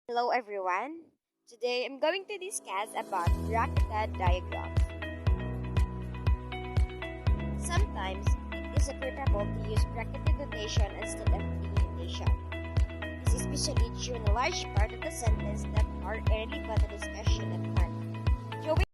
Hello everyone. Today I'm going to discuss about bracketed diagrams. Sometimes it is preferable to use bracketed notation instead of delimitation. This is especially true in a large part of the sentence that are irrelevant to the discussion at hand. Drawing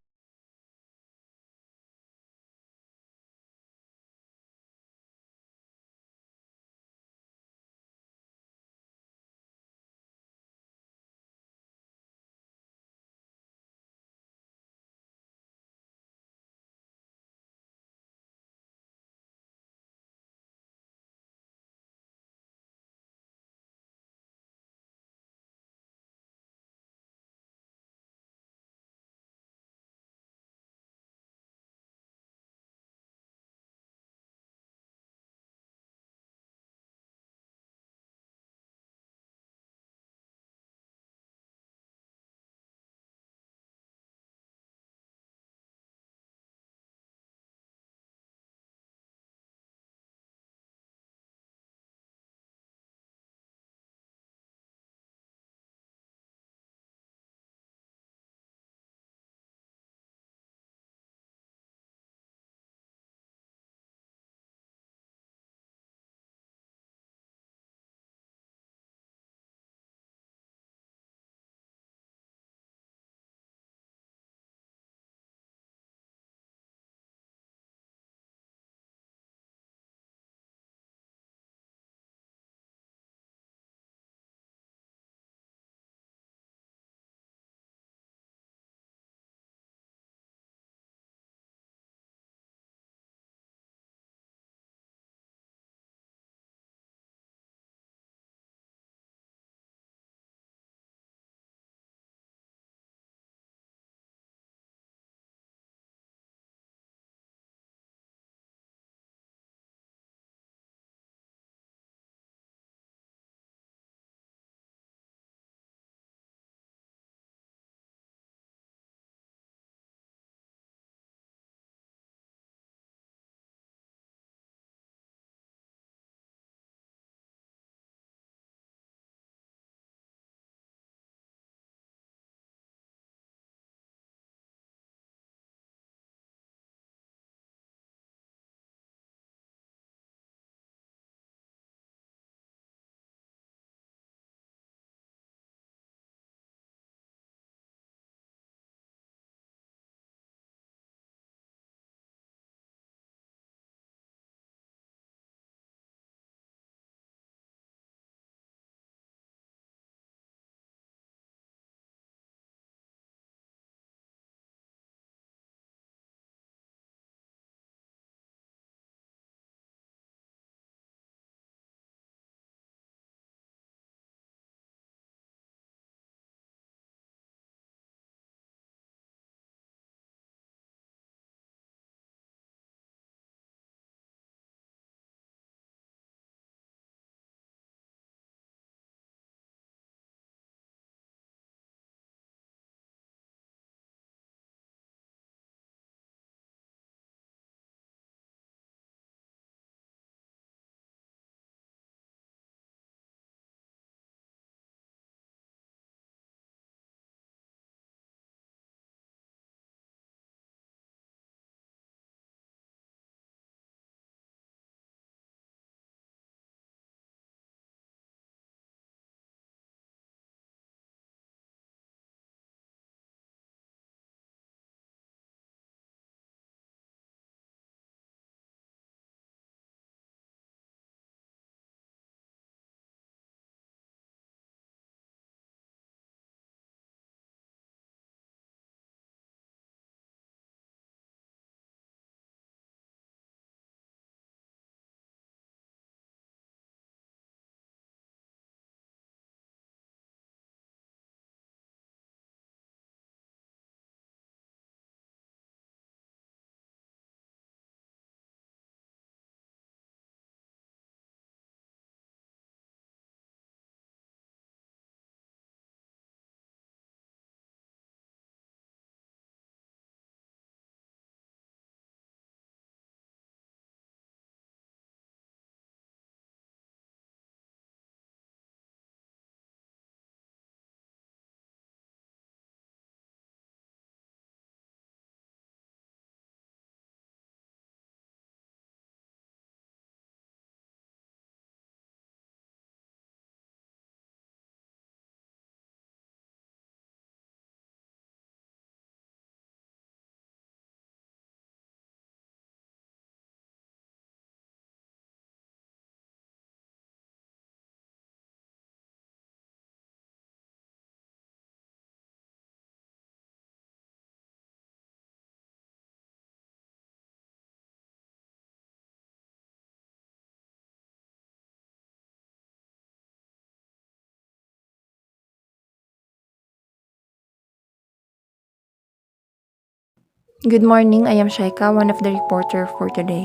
Good morning, I am Shaika, one of the reporter for today.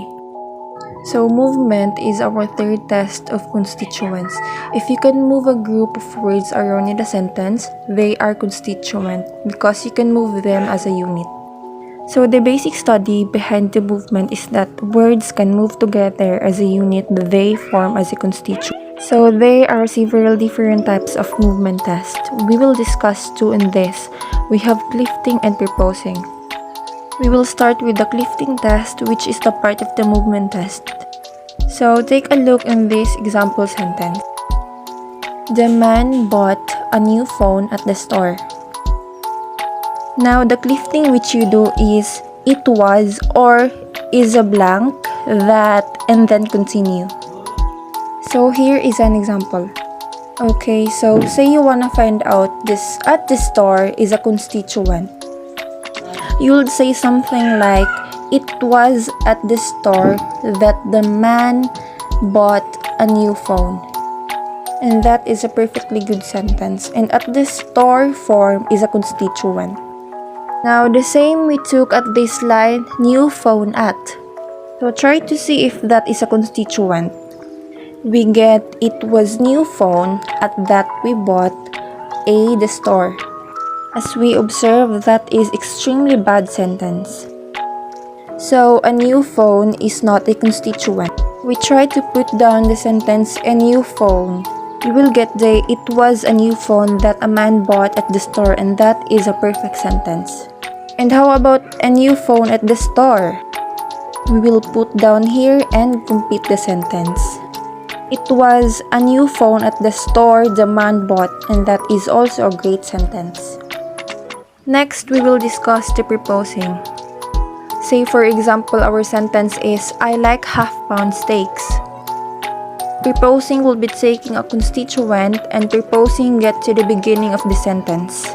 So movement is our third test of constituents. If you can move a group of words around in a sentence, they are constituent because you can move them as a unit. So the basic study behind the movement is that words can move together as a unit, they form as a constituent. So there are several different types of movement tests. We will discuss two in this. We have clifting and proposing. We will start with the clifting test, which is the part of the movement test. So take a look in this example sentence. The man bought a new phone at the store. Now the clifting which you do is it was or is a blank, that, and then continue. So here is an example. Okay, so say you wanna find out this at the store is a constituent. You would say something like, it was at the store that the man bought a new phone. And that is a perfectly good sentence. And at the store form is a constituent. Now the same we took at this line, new phone at. So try to see if that is a constituent. We get it was new phone at that we bought the store. As we observe, that is extremely bad sentence. So a new phone is not a constituent. We try to put down the sentence a new phone. You will get the it was a new phone that a man bought at the store, and that is a perfect sentence. And how about a new phone at the store? We will put down here and complete the sentence. It was a new phone at the store the man bought, and that is also a great sentence. Next, we will discuss the proposing. Say for example, our sentence is, I like half-pound steaks. Proposing will be taking a constituent and proposing get to the beginning of the sentence.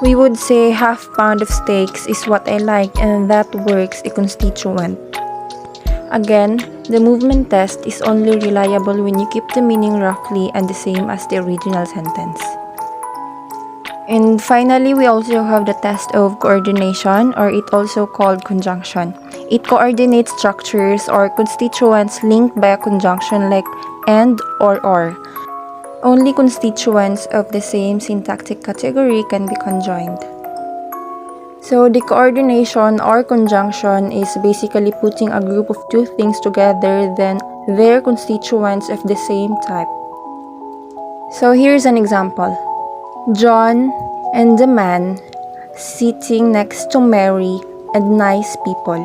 We would say half-pound of steaks is what I like, and that works a constituent. Again, the movement test is only reliable when you keep the meaning roughly and the same as the original sentence. And finally, we also have the test of coordination, or it also called conjunction. It coordinates structures or constituents linked by a conjunction like and or. Only constituents of the same syntactic category can be conjoined. So the coordination or conjunction is basically putting a group of two things together, then their constituents of the same type. So here's an example. John and the man sitting next to Mary and nice people.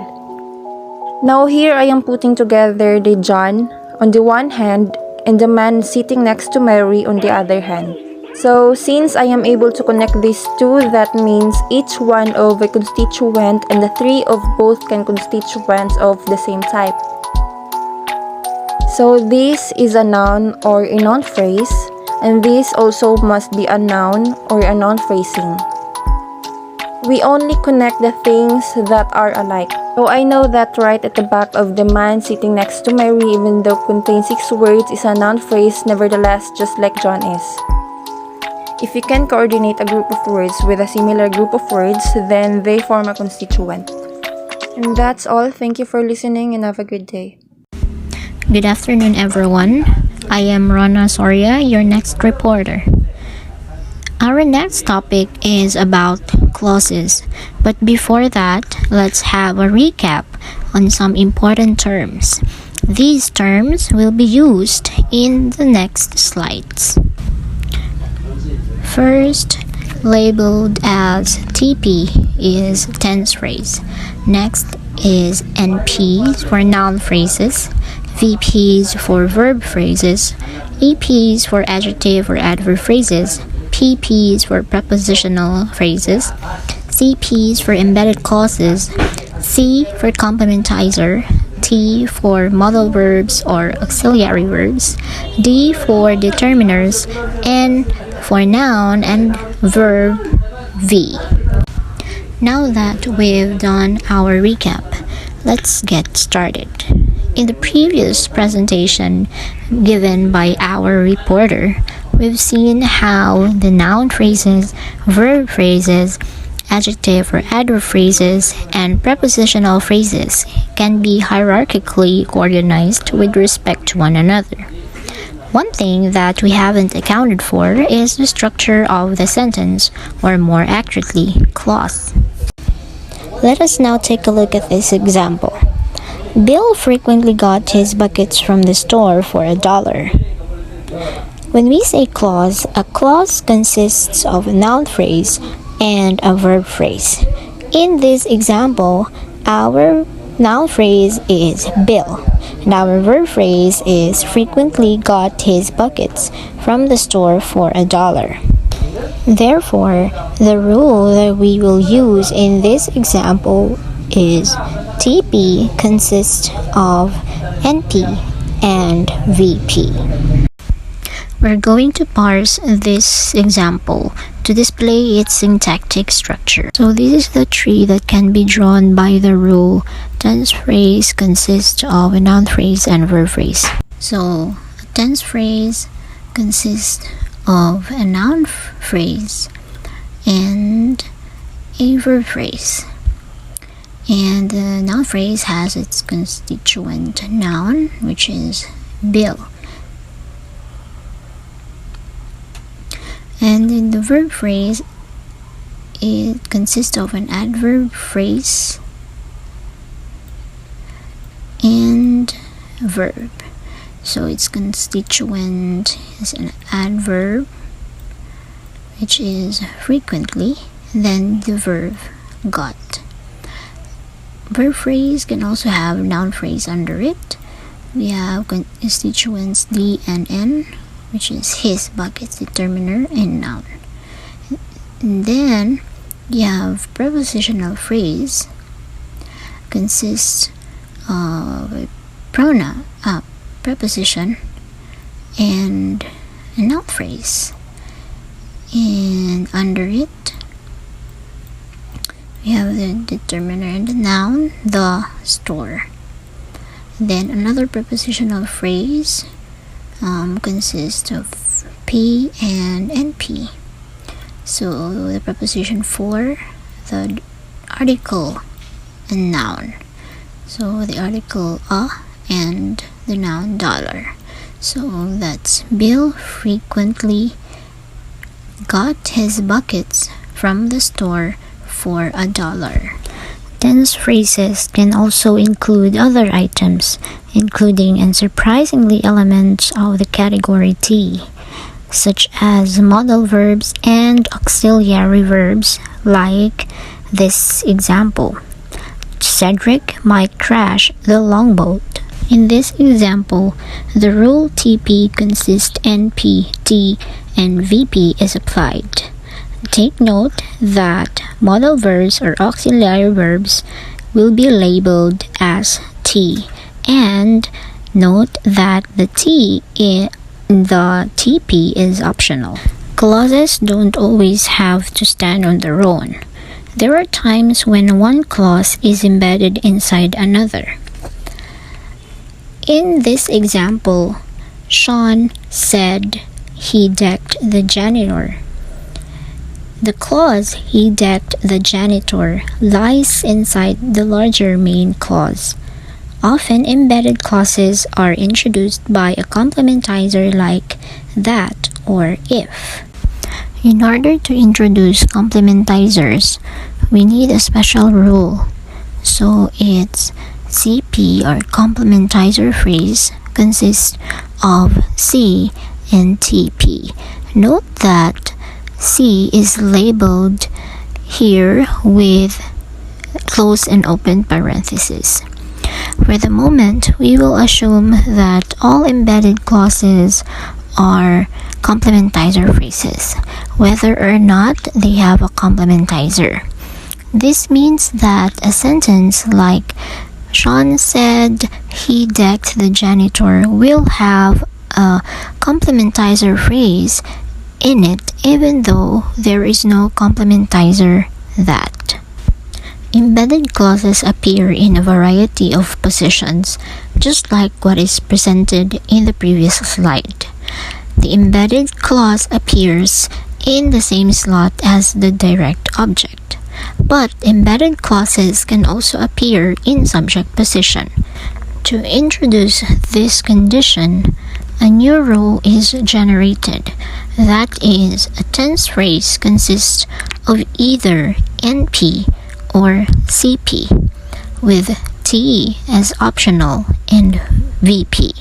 Now here I am putting together the John on the one hand and the man sitting next to Mary on the other hand. So since I am able to connect these two, that means each one of a constituent and the three of both can constituents of the same type. So this is a noun or a noun phrase, and this also must be a noun or a noun phrasing. We only connect the things that are alike. So I know that right at the back of the man sitting next to Mary, even though contains 6 words, is a noun phrase, nevertheless, just like John is. If you can coordinate a group of words with a similar group of words, then they form a constituent. And that's all. Thank you for listening and have a good day. Good afternoon, everyone. I am Rona Soria, your next reporter. Our next topic is about clauses, but before that, let's have a recap on some important terms. These terms will be used in the next slides. First, labeled as TP is tense phrase. Next is NPs for noun phrases, VPs for verb phrases, APs for adjective or adverb phrases, PPs for prepositional phrases, CPs for embedded clauses, C for complementizer, T for modal verbs or auxiliary verbs, D for determiners, N for noun, and verb V. Now that we've done our recap, let's get started. In the previous presentation given by our reporter, we've seen how the noun phrases, verb phrases, adjective or adverb phrases, and prepositional phrases can be hierarchically organized with respect to one another. One thing that we haven't accounted for is the structure of the sentence, or more accurately, clause. Let us now take a look at this example. Bill frequently got his buckets from the store for $1. When we say clause, a clause consists of a noun phrase and a verb phrase. In this example, our noun phrase is Bill, and our verb phrase is frequently got his buckets from the store for $1. Therefore, the rule that we will use in this example is TP consists of NP and VP. We're going to parse this example to display its syntactic structure. So this is the tree that can be drawn by the rule tense phrase consists of a noun phrase and verb phrase. So a tense phrase consists of a noun phrase and a verb phrase. And the noun phrase has its constituent noun, which is Bill. And in the verb phrase, it consists of an adverb phrase and a verb. So its constituent is an adverb, which is frequently, then the verb got. Verb phrase can also have noun phrase under it. We have constituents D and N, which is his buckets, determiner, and noun. And then you have prepositional phrase, consists of a pronoun, preposition, and a noun phrase. And under it, we have the determiner and the noun, the store. Then another prepositional phrase consists of P and NP. So the preposition for, the article, and noun. So the article a and the noun dollar. So that's Bill frequently got his buckets from the store for $1. Tense phrases can also include other items, including and surprisingly elements of the category T, such as modal verbs and auxiliary verbs, like this example. Cedric might crash the longboat. In this example, the rule TP consists NP, T, and VP is applied. Take note that modal verbs or auxiliary verbs will be labeled as T, and note that the T in the TP is optional. Clauses don't always have to stand on their own. There are times when one clause is embedded inside another. In this example, Sean said he decked the janitor. The clause he decked the janitor lies inside the larger main clause. Often embedded clauses are introduced by a complementizer like that or if. In order to introduce complementizers, we need a special rule. So its CP or complementizer phrase consists of C and TP. Note that C is labeled here with close and open parentheses. For the moment, we will assume that all embedded clauses are complementizer phrases, whether or not they have a complementizer. This means that a sentence like Sean said he decked the janitor will have a complementizer phrase in it, even though there is no complementizer that. Embedded clauses appear in a variety of positions, just like what is presented in the previous slide. The embedded clause appears in the same slot as the direct object. But embedded clauses can also appear in subject position. To introduce this condition, a new rule is generated. That is, a tense phrase consists of either NP or CP, with T as optional and VP.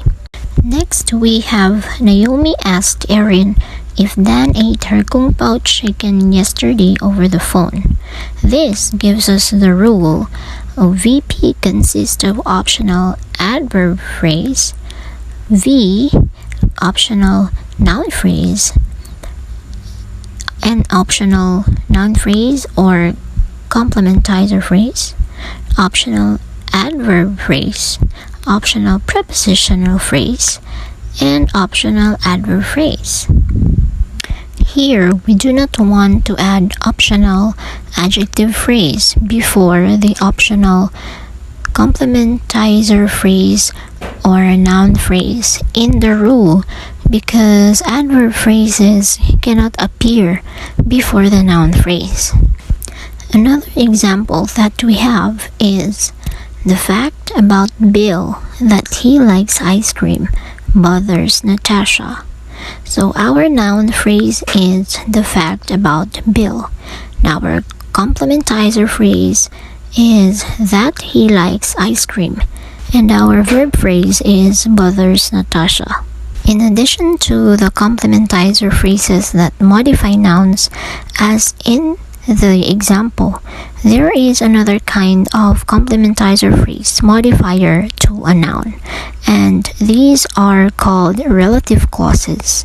Next, we have Naomi asked Erin if Dan ate her Kung Pao chicken yesterday over the phone. This gives us the rule of VP consists of optional adverb phrase, V, optional noun phrase, an optional noun phrase or complementizer phrase, optional adverb phrase, optional prepositional phrase, and optional adverb phrase. Here, we do not want to add optional adjective phrase before the optional complementizer phrase or noun phrase in the rule because adverb phrases cannot appear before the noun phrase. Another example that we have is the fact about Bill that he likes ice cream bothers Natasha. So our noun phrase is the fact about Bill. Now our complementizer phrase is that he likes ice cream. And our verb phrase is bothers Natasha. In addition to the complementizer phrases that modify nouns, as in the example, there is another kind of complementizer phrase modifier to a noun, and these are called relative clauses.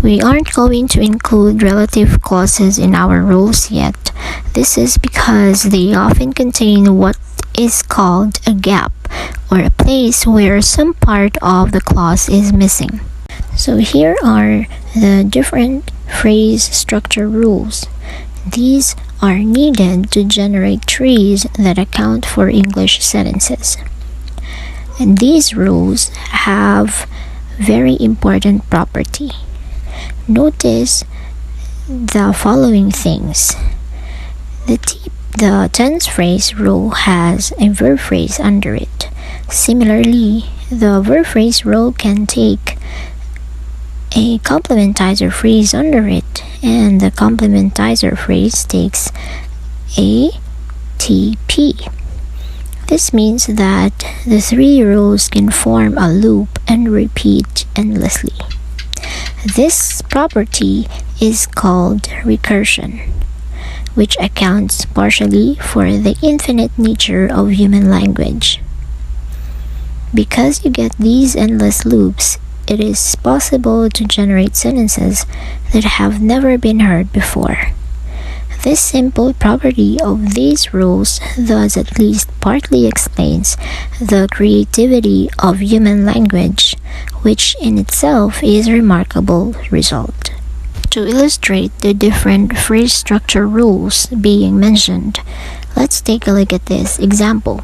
We aren't going to include relative clauses in our rules yet. This is because they often contain what is called a gap, or a place where some part of the clause is missing. So here are the different phrase structure rules. These are needed to generate trees that account for English sentences. And these rules have very important property. Notice the following things. The tense phrase rule has a verb phrase under it. Similarly, the verb phrase rule can take a complementizer phrase under it, and the complementizer phrase takes a TP. This means that the three rules can form a loop and repeat endlessly. This property is called recursion, which accounts partially for the infinite nature of human language. Because you get these endless loops, it is possible to generate sentences that have never been heard before. This simple property of these rules thus at least partly explains the creativity of human language, which in itself is a remarkable result. To illustrate the different phrase structure rules being mentioned, let's take a look at this example.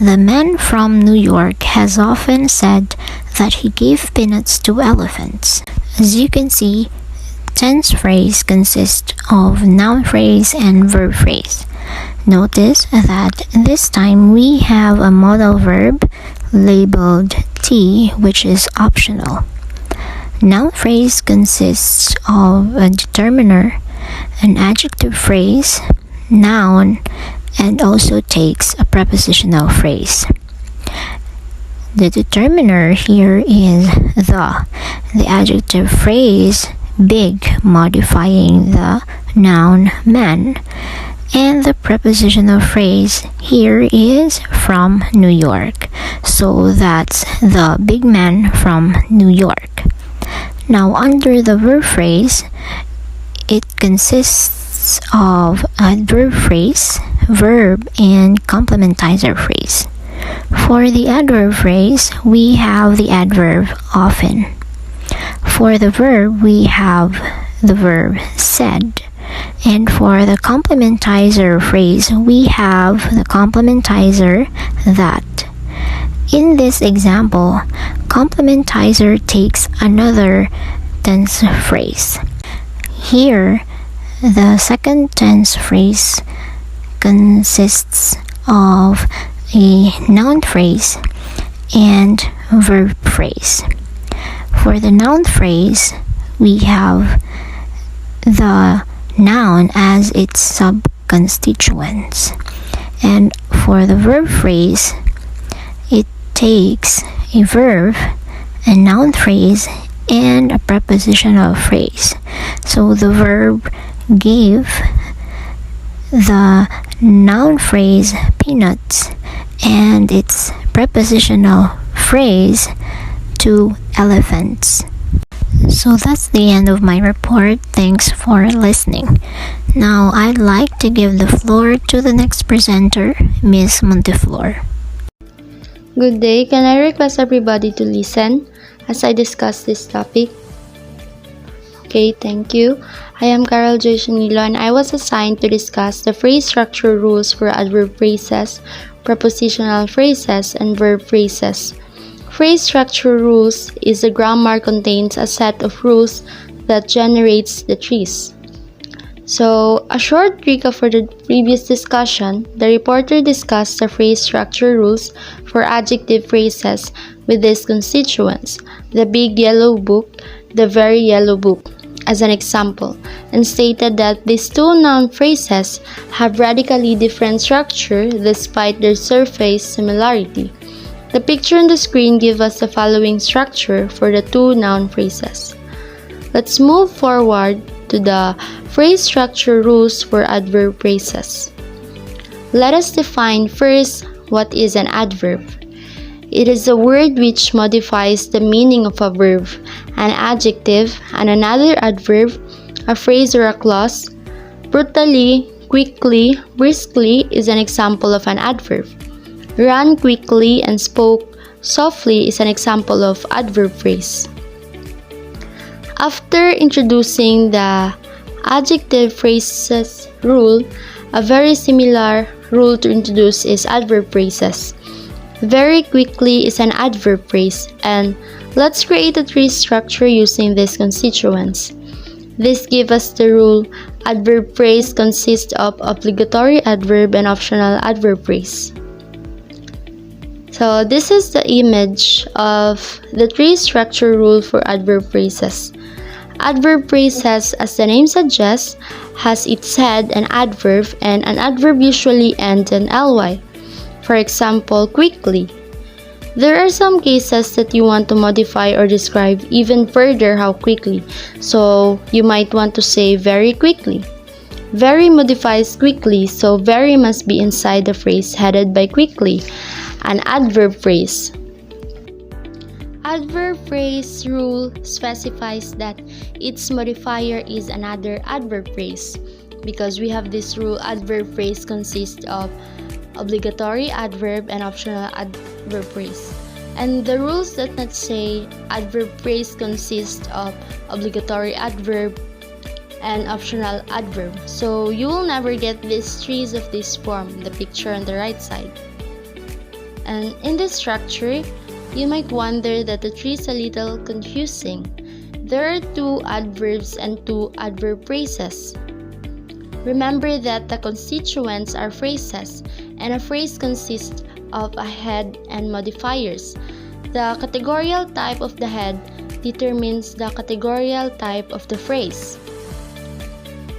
The man from New York has often said that he gave peanuts to elephants. As you can see, tense phrase consists of noun phrase and verb phrase. Notice that this time we have a modal verb labeled T, which is optional. Noun phrase consists of a determiner, an adjective phrase, noun, and also takes a prepositional phrase. The determiner here is the adjective phrase big modifying the noun man, and the prepositional phrase here is from New York. So that's the big man from New York. Now under the verb phrase, it consists of adverb phrase, verb, and complementizer phrase. For the adverb phrase, we have the adverb often. For the verb, we have the verb said. And for the complementizer phrase, we have the complementizer that. In this example, complementizer takes another tense phrase. Here, the second tense phrase consists of a noun phrase and verb phrase. For the noun phrase, we have the noun as its subconstituents. And for the verb phrase, it takes a verb, a noun phrase, and a prepositional phrase. So the verb gave the noun phrase peanuts and its prepositional phrase 2 elephants. So that's the end of my report. Thanks for listening. Now I'd like to give the floor to the next presenter, Miss Monteflor. Good day. Can I request everybody to listen as I discuss this topic? Okay, thank you. I am Carol Joy Shanilo and I was assigned to discuss the phrase structure rules for adverb phrases, prepositional phrases, and verb phrases. Phrase structure rules is a grammar contains a set of rules that generates the trees. So, a short recap for the previous discussion, the reporter discussed the phrase structure rules for adjective phrases with these constituents, the big yellow book, the very yellow book, as an example, and stated that these two noun phrases have radically different structure despite their surface similarity. The picture on the screen gives us the following structure for the two noun phrases. Let's move forward to the phrase structure rules for adverb phrases. Let us define first what is an adverb. It is a word which modifies the meaning of a verb, an adjective, and another adverb, a phrase or a clause. Brutally, quickly, briskly is an example of an adverb. Ran quickly and spoke softly is an example of adverb phrase. After introducing the adjective phrases rule, a very similar rule to introduce is adverb phrases. Very quickly is an adverb phrase, and let's create a tree structure using these constituents. This gives us the rule: adverb phrase consists of obligatory adverb and optional adverb phrase. So this is the image of the tree structure rule for adverb phrases. Adverb phrases, as the name suggests, has its head an adverb, and an adverb usually ends in ly. For example, quickly. There are some cases that you want to modify or describe even further how quickly, so you might want to say very quickly. Very modifies quickly, so very must be inside the phrase headed by quickly, an adverb phrase. Adverb phrase rule specifies that its modifier is another adverb phrase. Because we have this rule, adverb phrase consists of obligatory adverb and optional adverb phrase. And the rules that not say adverb phrase consists of obligatory adverb and optional adverb. So you will never get these trees of this form, the picture on the right side. And in this structure, you might wonder that the tree is a little confusing. There are two adverbs and two adverb phrases. Remember that the constituents are phrases, and a phrase consists of a head and modifiers. The categorical type of the head determines the categorical type of the phrase.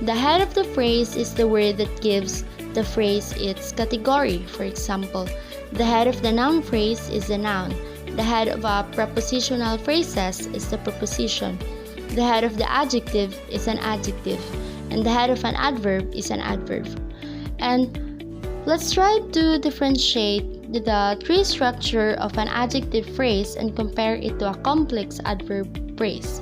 The head of the phrase is the word that gives the phrase its category. For example, the head of the noun phrase is the noun. The head of a prepositional phrases is the preposition. The head of the adjective is an adjective. And the head of an adverb is an adverb. And let's try to differentiate the tree structure of an adjective phrase and compare it to a complex adverb phrase.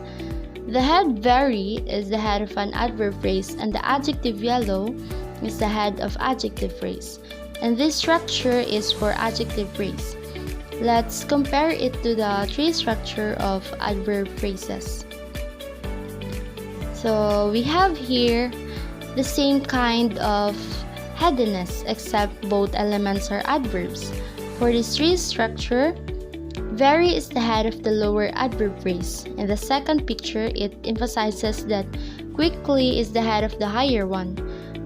The head very is the head of an adverb phrase, and the adjective yellow is the head of adjective phrase. And this structure is for adjective phrase. Let's compare it to the tree structure of adverb phrases. So we have here the same kind of headiness, except both elements are adverbs. For this tree structure, very is the head of the lower adverb phrase. In the second picture, it emphasizes that quickly is the head of the higher one.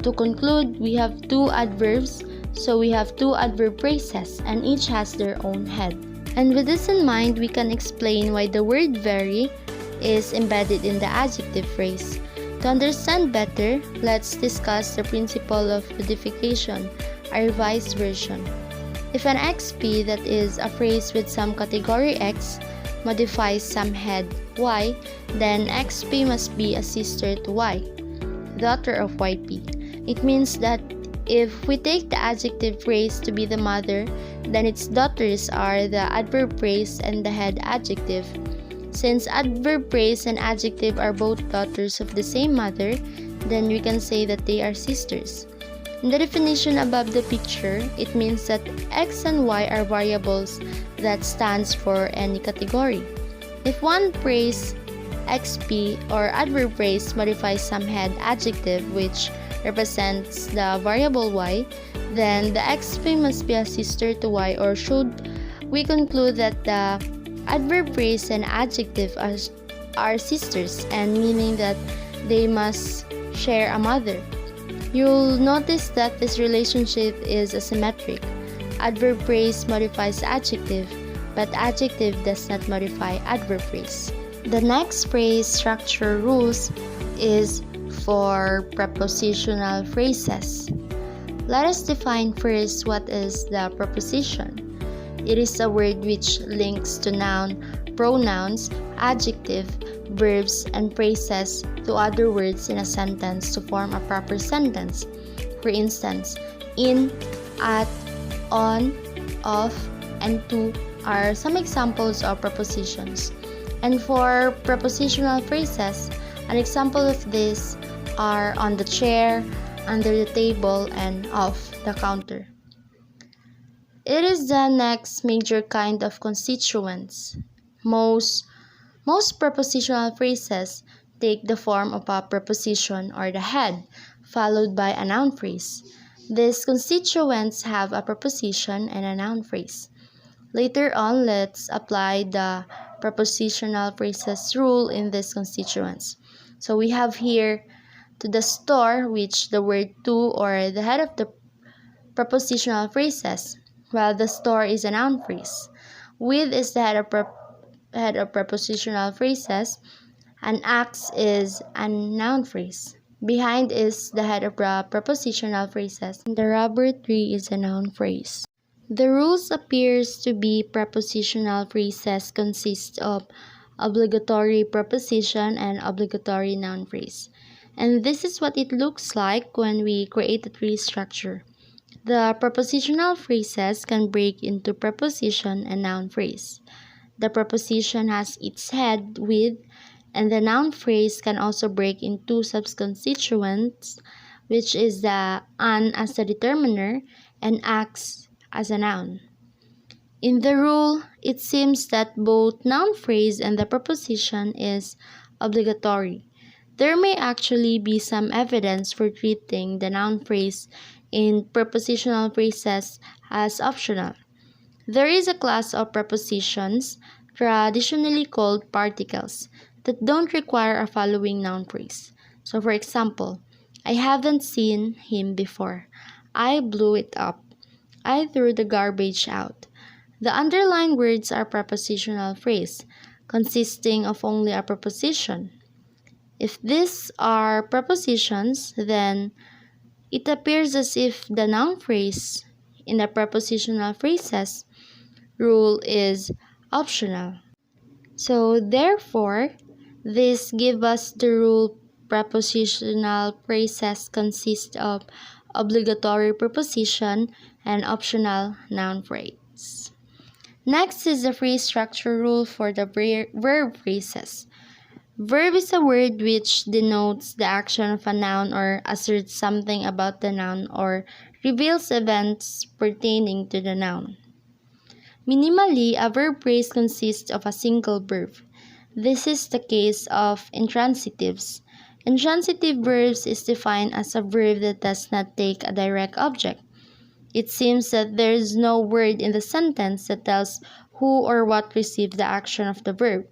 To conclude, we have two adverbs, so we have two adverb phrases and each has their own head. And with this in mind, we can explain why the word very is embedded in the adjective phrase. To understand better, let's discuss the principle of modification, a revised version. If an XP, that is a phrase with some category X, modifies some head Y, then XP must be a sister to Y, daughter of YP. It means that if we take the adjective phrase to be the mother, then its daughters are the adverb phrase and the head adjective. Since adverb phrase and adjective are both daughters of the same mother, then we can say that they are sisters. In the definition above the picture, it means that X and Y are variables that stands for any category. If one phrase XP or adverb phrase modifies some head adjective which represents the variable Y, then the XP must be a sister to Y, or should we conclude that the adverb phrase and adjective are sisters, and meaning that they must share a mother. You'll notice that this relationship is asymmetric. Adverb phrase modifies adjective, but adjective does not modify adverb phrase. The next phrase structure rules is for prepositional phrases. Let us define first what is the preposition. It is a word which links to noun, pronouns, adjective, verbs, and phrases to other words in a sentence to form a proper sentence. For instance, in, at, on, of, and to are some examples of prepositions. And for prepositional phrases, an example of this are on the chair, under the table, and off the counter. It is the next major kind of constituents. Most prepositional phrases take the form of a preposition or the head, followed by a noun phrase. These constituents have a preposition and a noun phrase. Later on, let's apply the prepositional phrases rule in these constituents. So we have here to the store, which the word to or the head of the prepositional phrases, while the store is a noun phrase. With is the head of prepositional phrases, and acts is a noun phrase. Behind is the head of prepositional phrases, and the rubber tree is a noun phrase. The rules appears to be prepositional phrases consist of obligatory preposition and obligatory noun phrase. And this is what it looks like when we create a tree structure. The prepositional phrases can break into preposition and noun phrase. The preposition has its head with, and the noun phrase can also break into subconstituents, which is the an as the determiner and acts as a noun. In the rule, it seems that both noun phrase and the preposition is obligatory. There may actually be some evidence for treating the noun phrase in prepositional phrases as optional. There is a class of prepositions, traditionally called particles, that don't require a following noun phrase. So for example, I haven't seen him before. I blew it up. I threw the garbage out. The underlined words are prepositional phrase, consisting of only a preposition. If these are prepositions, then it appears as if the noun phrase in the prepositional phrases rule is optional. So therefore, this gives us the rule prepositional phrases consist of obligatory preposition and optional noun phrase. Next is the phrase structure rule for the verb phrases. Verb is a word which denotes the action of a noun or asserts something about the noun or reveals events pertaining to the noun. Minimally, a verb phrase consists of a single verb. This is the case of intransitives. Intransitive verbs is defined as a verb that does not take a direct object. It seems that there is no word in the sentence that tells who or what received the action of the verb.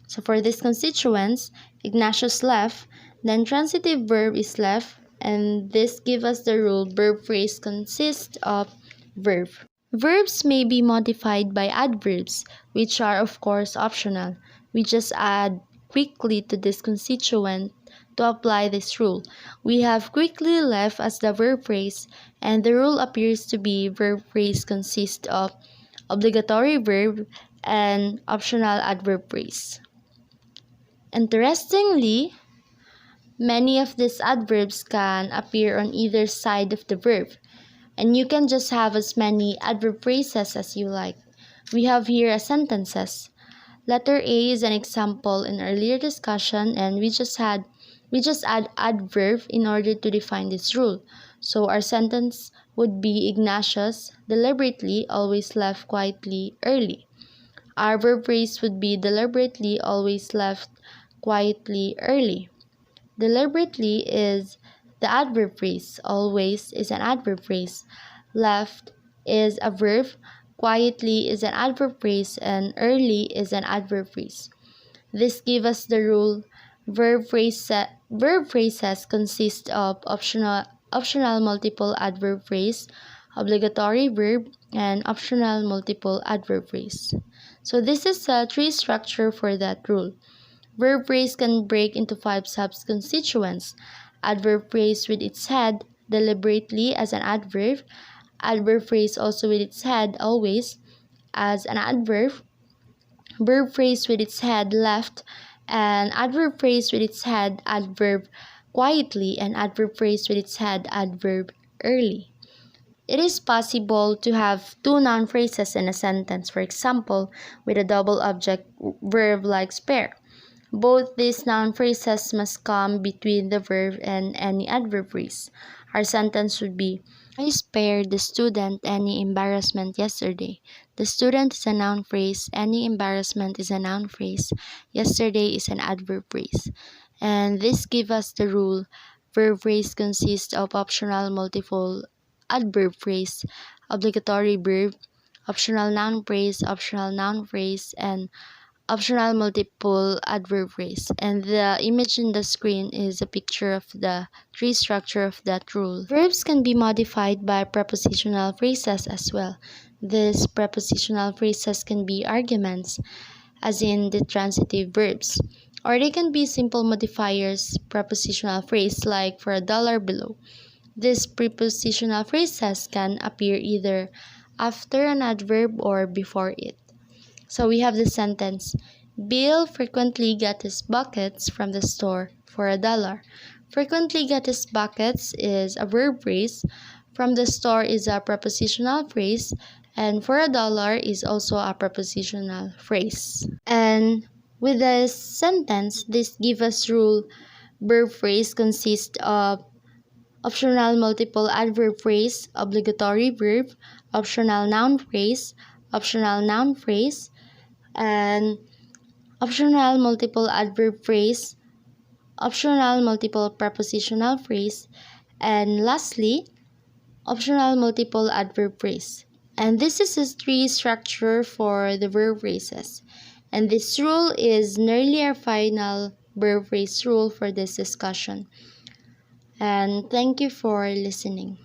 So for these constituents, Ignatius left, the intransitive verb is left, and this gives us the rule verb phrase consists of verb. Verbs may be modified by adverbs, which are of course optional. We just add quickly to this constituent to apply this rule. We have quickly left as the verb phrase, and the rule appears to be verb phrase consists of obligatory verb and optional adverb phrase. Interestingly, many of these adverbs can appear on either side of the verb, and you can just have as many adverb phrases as you like. We have here a sentences. Letter A is an example in earlier discussion, and we just add adverb in order to define this rule. So our sentence would be Ignatius deliberately always left quietly early. Our verb phrase would be deliberately always left quietly early. Deliberately is the adverb phrase, always is an adverb phrase, left is a verb, quietly is an adverb phrase, and early is an adverb phrase. This gives us the rule verb phrases consist of optional multiple adverb phrase, obligatory verb, and optional multiple adverb phrase. So this is a tree structure for that rule. Verb phrase can break into 5 sub-constituents. Adverb phrase with its head, deliberately as an adverb. Adverb phrase also with its head, always, as an adverb. Verb phrase with its head, left. And adverb phrase with its head, adverb, quietly. And adverb phrase with its head, adverb, early. It is possible to have 2 noun phrases in a sentence, for example, with a double object verb like spare. Both these noun phrases must come between the verb and any adverb phrase. Our sentence would be, I spared the student any embarrassment yesterday. The student is a noun phrase, any embarrassment is a noun phrase, yesterday is an adverb phrase. And this gives us the rule, verb phrase consists of optional multiple adverb phrase, obligatory verb, optional noun phrase, and optional multiple adverb phrase. And the image in the screen is a picture of the tree structure of that rule. Verbs can be modified by prepositional phrases as well. These prepositional phrases can be arguments, as in the transitive verbs, or they can be simple modifiers, prepositional phrase like for $1 below. These prepositional phrases can appear either after an adverb or before it. So we have the sentence, Bill frequently got his buckets from the store for $1. Frequently got his buckets is a verb phrase, from the store is a prepositional phrase, and for $1 is also a prepositional phrase. And with this sentence, this gives us rule, verb phrase consists of optional multiple adverb phrase, obligatory verb, optional noun phrase, and optional multiple adverb phrase, optional multiple prepositional phrase, and lastly, optional multiple adverb phrase. And this is a tree structure for the verb phrases. And this rule is nearly our final verb phrase rule for this discussion. And thank you for listening.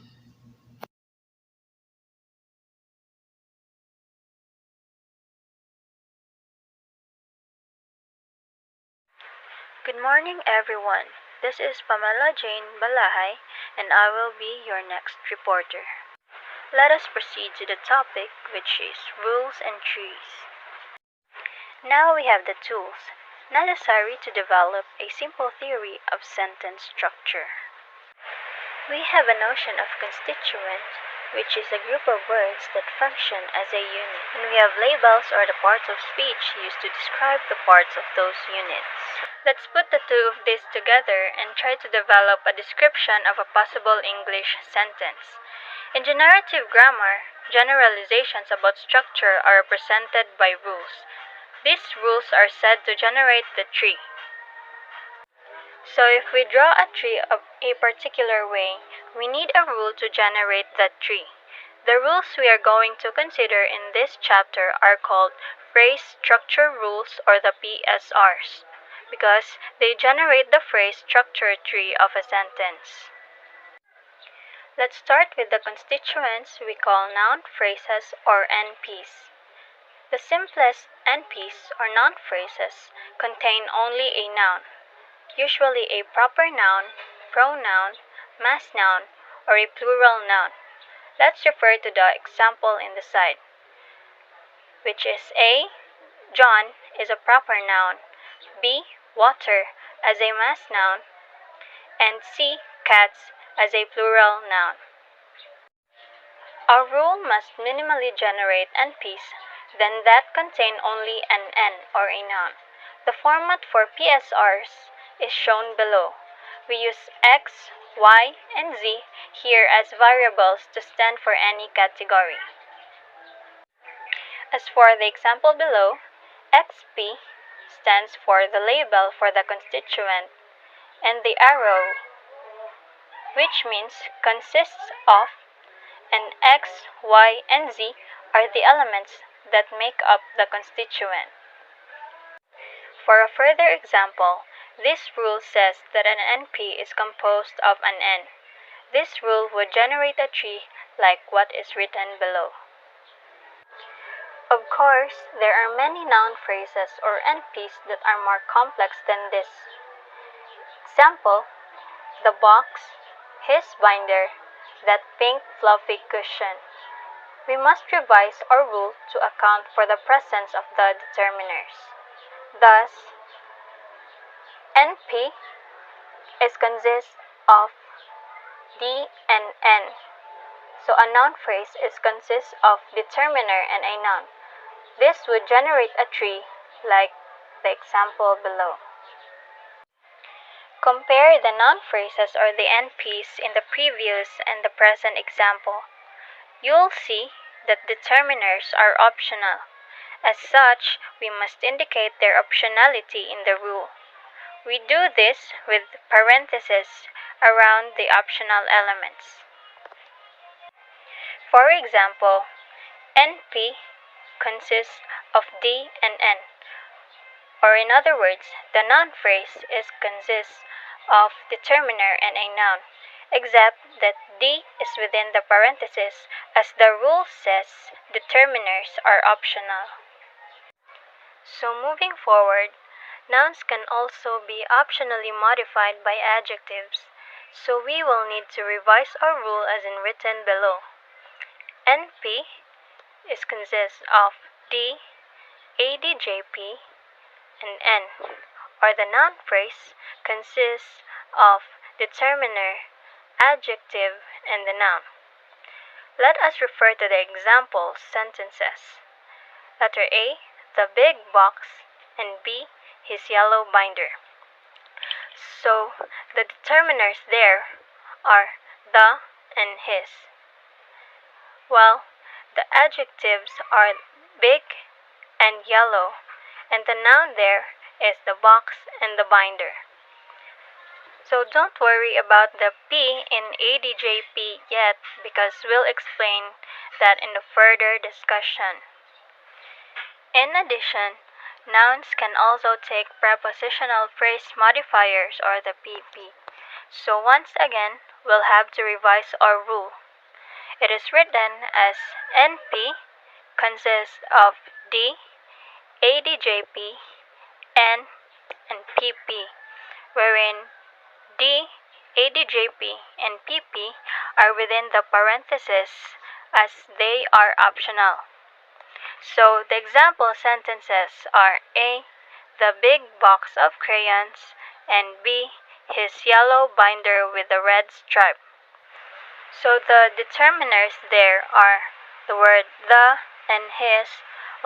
Good morning, everyone. This is Pamela Jane Balahay, and I will be your next reporter. Let us proceed to the topic, which is rules and trees. Now we have the tools necessary to develop a simple theory of sentence structure. We have a notion of constituent, which is a group of words that function as a unit, and we have labels or the parts of speech used to describe the parts of those units. Let's put the two of these together and try to develop a description of a possible English sentence. In generative grammar, generalizations about structure are represented by rules. These rules are said to generate the tree. So if we draw a tree of a particular way, we need a rule to generate that tree. The rules we are going to consider in this chapter are called phrase structure rules, or the PSRs, because they generate the phrase structure tree of a sentence. Let's start with the constituents we call noun phrases or NPs. The simplest NPs or noun phrases contain only a noun, usually a proper noun, pronoun, mass noun, or a plural noun. Let's refer to the example in the side, which is A. John is a proper noun, B. Water as a mass noun, and C. Cats as a plural noun. Our rule must minimally generate NPs then that contain only an N or a noun. The format for PSRs is shown below. We use X, Y, and Z here as variables to stand for any category. As for the example below, XP stands for the label for the constituent, and the arrow, which means consists of, and X, Y, and Z are the elements that make up the constituent. For a further example, this rule says that an NP is composed of an N. This rule would generate a tree like what is written below. Of course, there are many noun phrases or NPs that are more complex than this. Example, the box, his binder, that pink fluffy cushion. We must revise our rule to account for the presence of the determiners. Thus, NP consists of D and N. So a noun phrase consists of determiner and a noun. This would generate a tree like the example below. Compare the noun phrases or the NPs in the previous and the present example. You'll see that determiners are optional. As such, we must indicate their optionality in the rule. We do this with parentheses around the optional elements. For example, NP consists of D and N. Or in other words, the noun phrase consists of determiner and a noun, except that D is within the parentheses as the rule says determiners are optional. So moving forward, nouns can also be optionally modified by adjectives, so we will need to revise our rule as in written below. NP consists of D, ADJP, and N, or the noun phrase consists of determiner, adjective, and the noun. Let us refer to the example sentences. Letter A, the big box, and B, his yellow binder. So, the determiners there are the and his. Well, the adjectives are big and yellow, and the noun there is the box and the binder. So don't worry about the P in ADJP yet because we'll explain that in the further discussion. In addition, nouns can also take prepositional phrase modifiers or the PP. So once again, we'll have to revise our rule. It is written as NP consists of D, ADJP, N, and PP, wherein D, ADJP, and PP are within the parentheses as they are optional. So the example sentences are A, the big box of crayons, and B, his yellow binder with a red stripe. So the determiners there are the word the and his,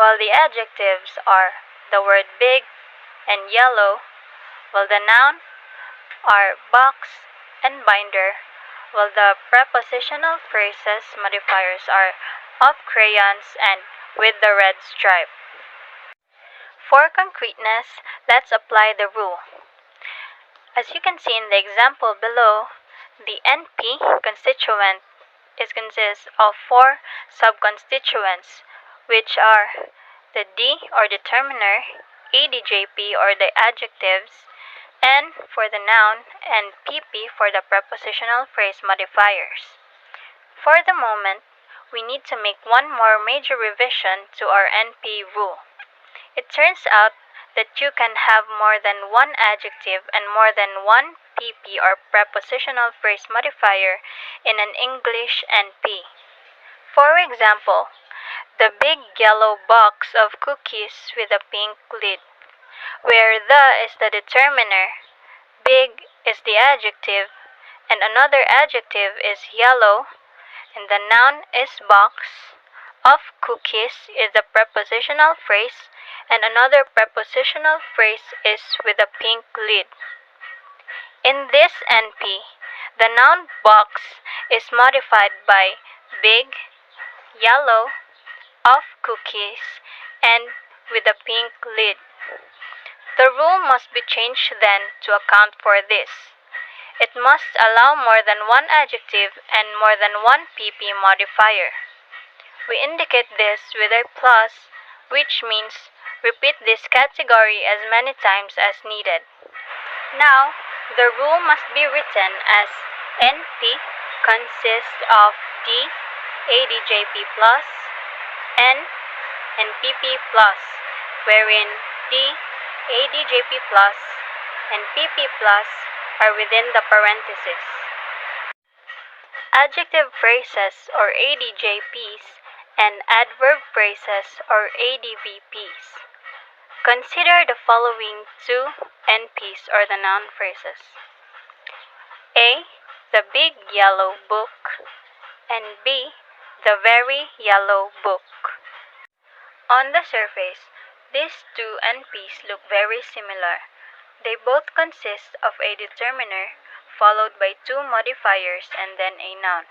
while the adjectives are the word big and yellow, while the noun are box and binder, while the prepositional phrases modifiers are of crayons and with the red stripe. For concreteness, let's apply the rule. As you can see in the example below, the NP constituent consists of 4 subconstituents, which are the D or determiner, ADJP or the adjectives, N for the noun, and PP for the prepositional phrase modifiers. For the moment, we need to make one more major revision to our NP rule. It turns out that you can have more than one adjective and more than one PP or prepositional phrase modifier in an English NP. For example, the big yellow box of cookies with a pink lid, where the is the determiner, big is the adjective, and another adjective is yellow, and the noun is box, of cookies is the prepositional phrase, and another prepositional phrase is with a pink lid. In this NP, the noun box is modified by big, yellow, of cookies, and with a pink lid. The rule must be changed then to account for this. It must allow more than one adjective and more than one PP modifier. We indicate this with a plus, which means repeat this category as many times as needed. Now, the rule must be written as NP consists of D, ADJP plus, N, and PP plus, wherein D, ADJP plus, and PP plus are within the parentheses. Adjective phrases or ADJPs and adverb phrases or ADVPs. Consider the following two NPs or the noun phrases. A, the big yellow book, and B, the very yellow book. On the surface, these two NPs look very similar. They both consist of a determiner followed by two modifiers and then a noun.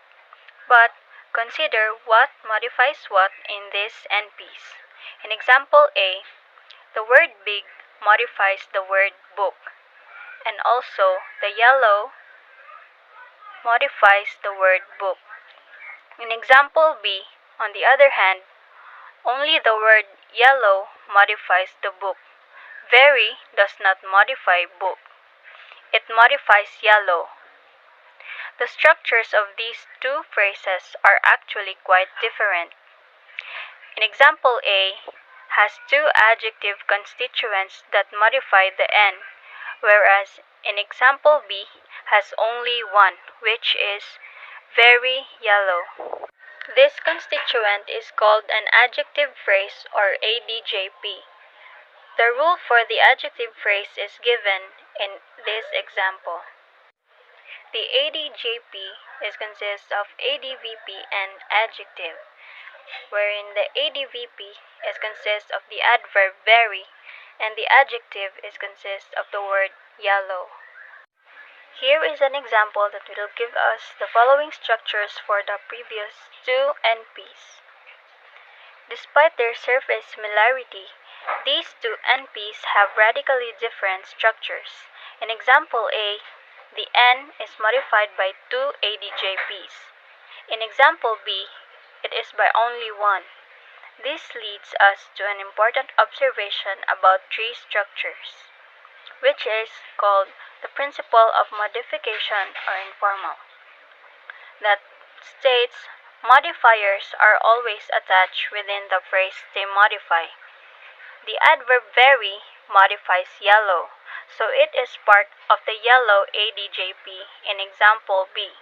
But consider what modifies what in these NPs. In example A, the word big modifies the word book, and also the yellow modifies the word book. In example B, on the other hand, only the word yellow modifies the book. Very does not modify book. It modifies yellow. The structures of these two phrases are actually quite different. In example A, has two adjective constituents that modify the N, whereas in example B has only one, which is very yellow. This constituent is called an adjective phrase or ADJP. The rule for the adjective phrase is given in this example. The ADJP consists of ADVP and adjective, wherein the ADVP consists of the adverb very and the adjective consists of the word yellow. Here is an example that will give us the following structures for the previous two NPs. Despite their surface similarity, these two NPs have radically different structures. In example A, the N is modified by two ADJPs. In example B, it is by only one. This leads us to an important observation about tree structures, which is called the principle of modification or informal, that states modifiers are always attached within the phrase they modify. The adverb very modifies yellow, so it is part of the yellow ADJP in example B.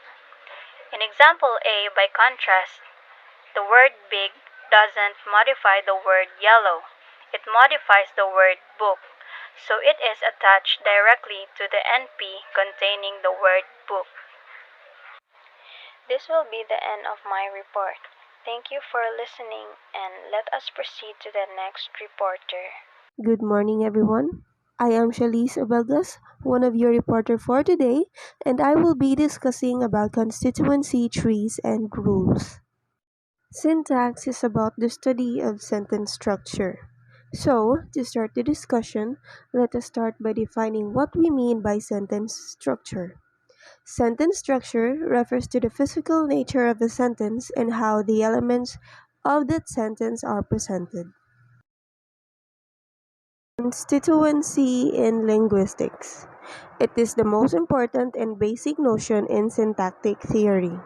In example A, by contrast, the word big doesn't modify the word yellow. It modifies the word book, so it is attached directly to the NP containing the word book. This will be the end of my report. Thank you for listening, and let us proceed to the next reporter. Good morning, everyone. I am Shalise Obelgas, one of your reporter for today, and I will be discussing about constituency trees and rules. Syntax is about the study of sentence structure. So, to start the discussion, let us start by defining what we mean by sentence structure. Sentence structure refers to the physical nature of a sentence and how the elements of that sentence are presented. Constituency in linguistics. It is the most important and basic notion in syntactic theory.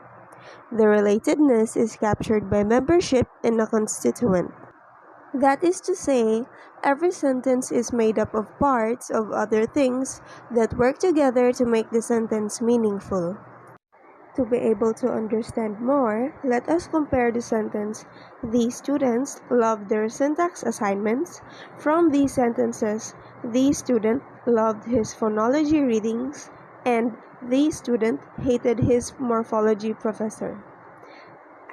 The relatedness is captured by membership in a constituent. That is to say, every sentence is made up of parts of other things that work together to make the sentence meaningful. To be able to understand more, let us compare the sentence, "These students loved their syntax assignments," from these sentences, "The student loved his phonology readings," and "The student hated his morphology professor."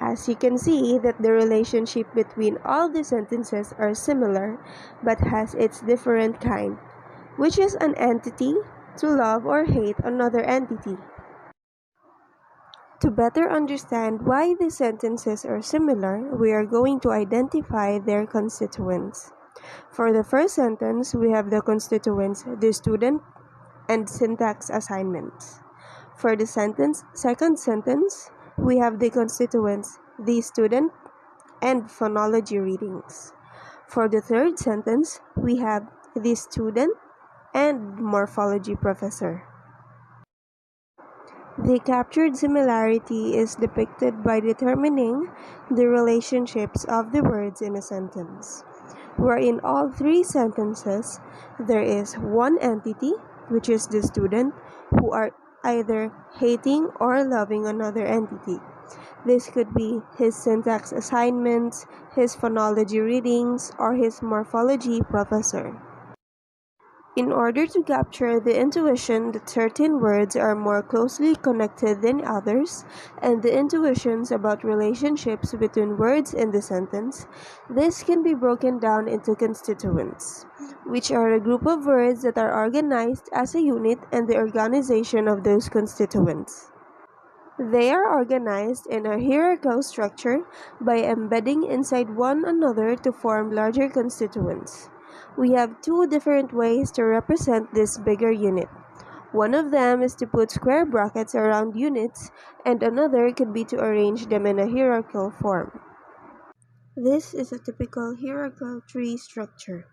As you can see that the relationship between all the sentences are similar but has its different kind, which is an entity to love or hate another entity. To better understand why the sentences are similar, we are going to identify their constituents. For the first sentence, we have the constituents "the student" and syntax assignments. For the second sentence, we have the constituents "the student" and phonology readings. For the third sentence, we have "the student" and morphology professor. The captured similarity is depicted by determining the relationships of the words in a sentence, where in all three sentences there is one entity, which is the student, who are either hating or loving another entity. This could be his syntax assignments, his phonology readings, or his morphology professor. In order to capture the intuition that certain words are more closely connected than others, and the intuitions about relationships between words in the sentence, this can be broken down into constituents, which are a group of words that are organized as a unit and the organization of those constituents. They are organized in a hierarchical structure by embedding inside one another to form larger constituents. We have two different ways to represent this bigger unit. One of them is to put square brackets around units, and another could be to arrange them in a hierarchical form. This is a typical hierarchical tree structure.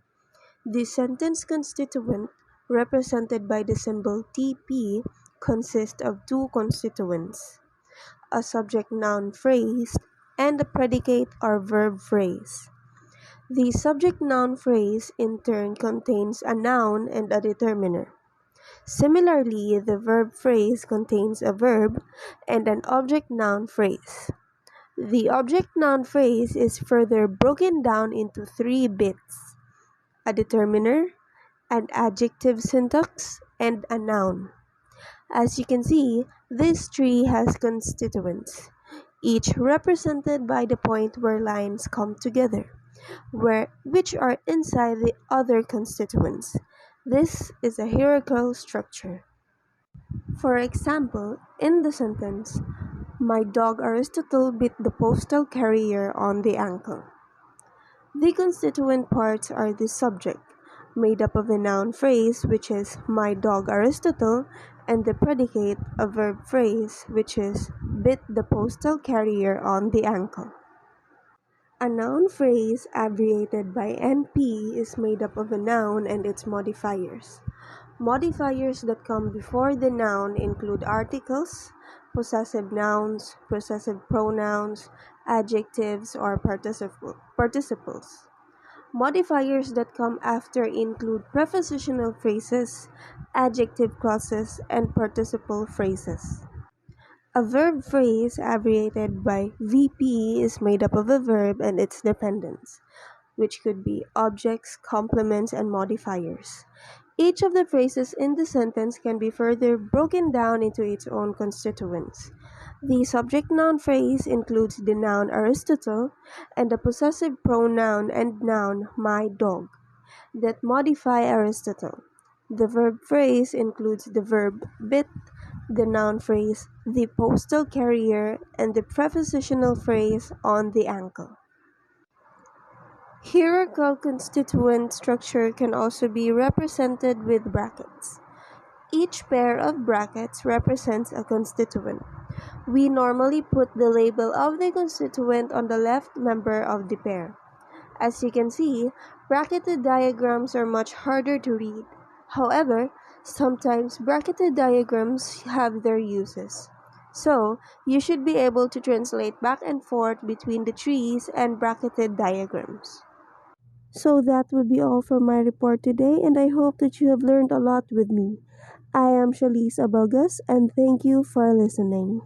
The sentence constituent, represented by the symbol TP, consists of two constituents: a subject-noun phrase and a predicate or verb phrase. The subject-noun phrase in turn contains a noun and a determiner. Similarly, the verb phrase contains a verb and an object-noun phrase. The object-noun phrase is further broken down into three bits: a determiner, an adjective syntax, and a noun. As you can see, this tree has constituents, each represented by the point where lines come together, which are inside the other constituents. This is a hierarchical structure. For example, in the sentence, "My dog Aristotle bit the postal carrier on the ankle." The constituent parts are the subject, made up of a noun phrase, which is "my dog Aristotle," and the predicate, a verb phrase, which is "bit the postal carrier on the ankle." A noun phrase, abbreviated by NP, is made up of a noun and its modifiers. Modifiers that come before the noun include articles, possessive nouns, possessive pronouns, adjectives, or participles. Modifiers that come after include prepositional phrases, adjective clauses, and participle phrases. A verb phrase, abbreviated by VP, is made up of a verb and its dependents, which could be objects, complements, and modifiers. Each of the phrases in the sentence can be further broken down into its own constituents. The subject-noun phrase includes the noun Aristotle and the possessive pronoun and noun "my dog" that modify Aristotle. The verb phrase includes the verb bit, the noun phrase "the postal carrier," and the prepositional phrase "on the ankle." Hierarchical constituent structure can also be represented with brackets. Each pair of brackets represents a constituent. We normally put the label of the constituent on the left member of the pair. As you can see, bracketed diagrams are much harder to read. However, sometimes bracketed diagrams have their uses. So, you should be able to translate back and forth between the trees and bracketed diagrams. So that would be all for my report today, and I hope that you have learned a lot with me. I am Shalise Abelgas, and thank you for listening.